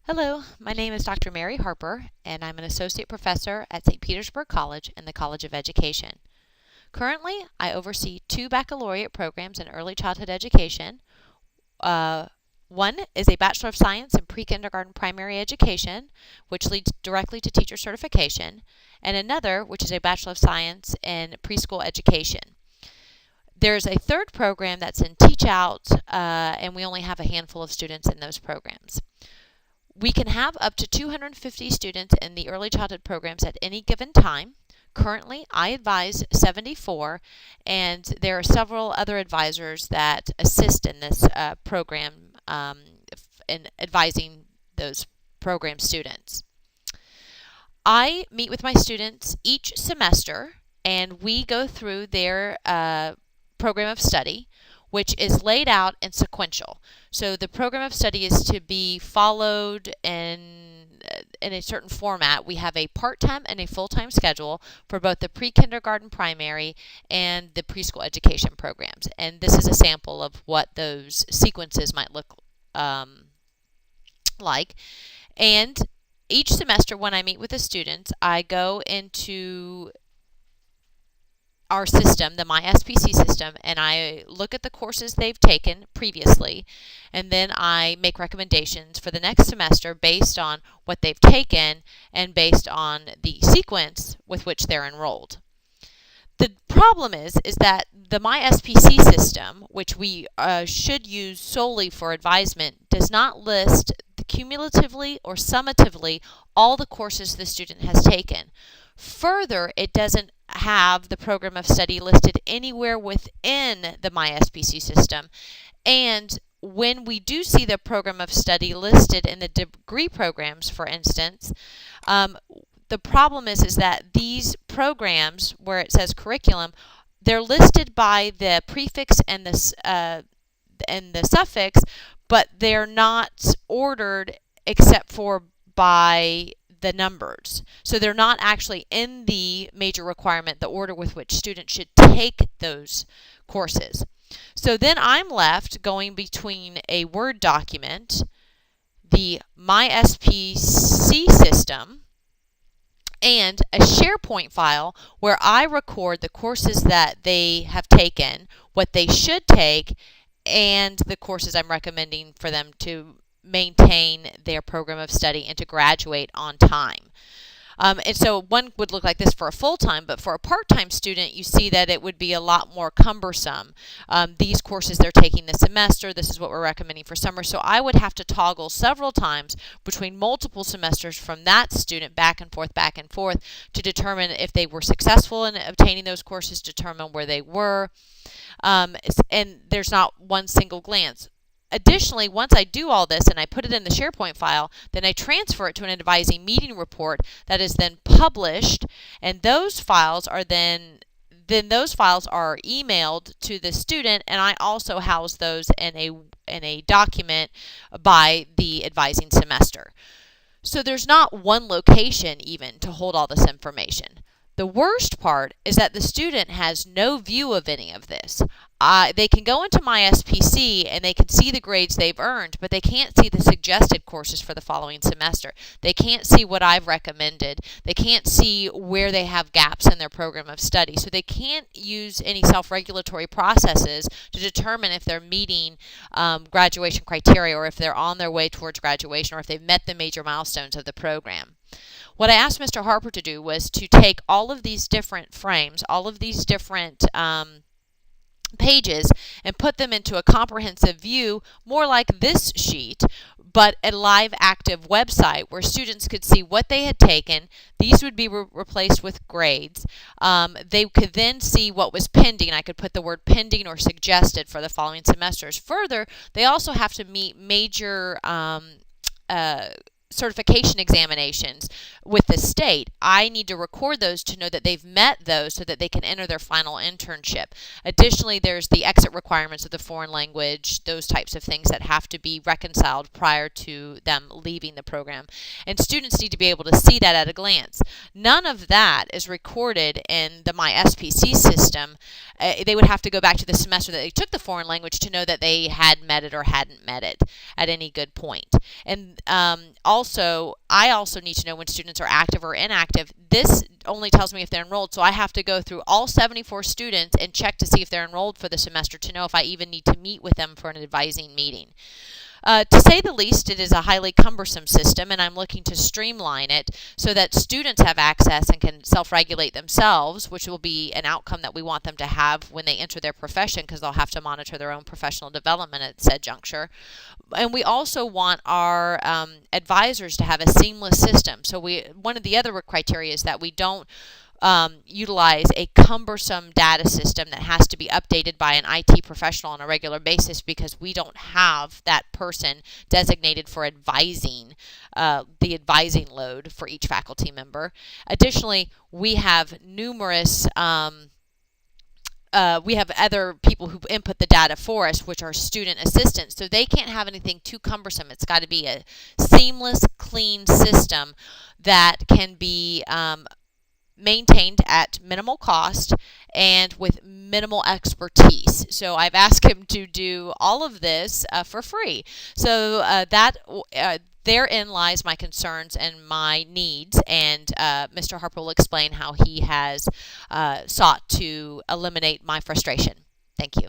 Hello, my name is Dr. Mary Harper, and I'm an associate professor at St. Petersburg College in the College of Education. Currently, I oversee two baccalaureate programs in early childhood education. Uh, One is a Bachelor of Science in Pre-Kindergarten Primary Education, which leads directly to teacher certification, and another, which is a Bachelor of Science in Preschool Education. There's a third program that's in Teach Out, and we only have a handful of students in those programs. We can have up to 250 students in the early childhood programs at any given time. Currently, I advise 74, and there are several other advisors that assist in this program in advising those program students. I meet with my students each semester, and we go through their program of study, which is laid out in sequential. So the program of study is to be followed in a certain format. We have a part-time and a full-time schedule for both the pre-kindergarten primary and the preschool education programs. And this is a sample of what those sequences might look like. And each semester when I meet with the students, I go into our system, the MySPC system, and I look at the courses they've taken previously, and then I make recommendations for the next semester based on what they've taken and based on the sequence with which they're enrolled. The problem is that the MySPC system, which we should use solely for advisement, does not list cumulatively or summatively all the courses the student has taken. Further, it doesn't have the program of study listed anywhere within the MySPC system. And when we do see the program of study listed in the degree programs, for instance, the problem is that these programs, where it says curriculum, they're listed by the prefix and the suffix, but they're not ordered except for by the numbers. So they're not actually in the major requirement, the order with which students should take those courses. So then I'm left going between a Word document, the MySPC system, and a SharePoint file where I record the courses that they have taken, what they should take, and the courses I'm recommending for them to maintain their program of study and to graduate on time. And so one would look like this for a full-time, but for a part-time student, you see that it would be a lot more cumbersome. These courses they're taking this semester, this is what we're recommending for summer. So I would have to toggle several times between multiple semesters from that student back and forth to determine if they were successful in obtaining those courses, determine where they were. And there's not one single glance. Additionally, once I do all this and I put it in the SharePoint file, then I transfer it to an advising meeting report that is then published, and those files are then those files are emailed to the student, and I also house those in a document by the advising semester. So there's not one location even to hold all this information. The worst part is that the student has no view of any of this. They can go into MySPC and they can see the grades they've earned, but they can't see the suggested courses for the following semester. They can't see what I've recommended. They can't see where they have gaps in their program of study. So they can't use any self-regulatory processes to determine if they're meeting graduation criteria, or if they're on their way towards graduation, or if they've met the major milestones of the program. What I asked Mr. Harper to do was to take all of these different frames, all of these different pages, and put them into a comprehensive view, more like this sheet, but a live active website where students could see what they had taken. These would be replaced with grades. They could then see what was pending. I could put the word pending or suggested for the following semesters. Further, they also have to meet major certification examinations with the state, I need to record those to know that they've met those so that they can enter their final internship. Additionally, there's the exit requirements of the foreign language, those types of things that have to be reconciled prior to them leaving the program. And students need to be able to see that at a glance. None of that is recorded in the My SPC system. They would have to go back to the semester that they took the foreign language to know that they had met it or hadn't met it at any good point. And I also need to know when students are active or inactive. This only tells me if they're enrolled, so I have to go through all 74 students and check to see if they're enrolled for the semester to know if I even need to meet with them for an advising meeting. To say the least, it is a highly cumbersome system, and I'm looking to streamline it so that students have access and can self-regulate themselves, which will be an outcome that we want them to have when they enter their profession, because they'll have to monitor their own professional development at said juncture. And we also want our advisors to have a seamless system. So one of the other criteria is that we don't utilize a cumbersome data system that has to be updated by an IT professional on a regular basis, because we don't have that person designated for advising, the advising load for each faculty member. Additionally, we have numerous we have other people who input the data for us, which are student assistants, so they can't have anything too cumbersome. It's got to be a seamless, clean system that can be maintained at minimal cost and with minimal expertise. So I've asked him to do all of this for free. So therein lies my concerns and my needs, and Mr. Harper will explain how he has sought to eliminate my frustration. Thank you.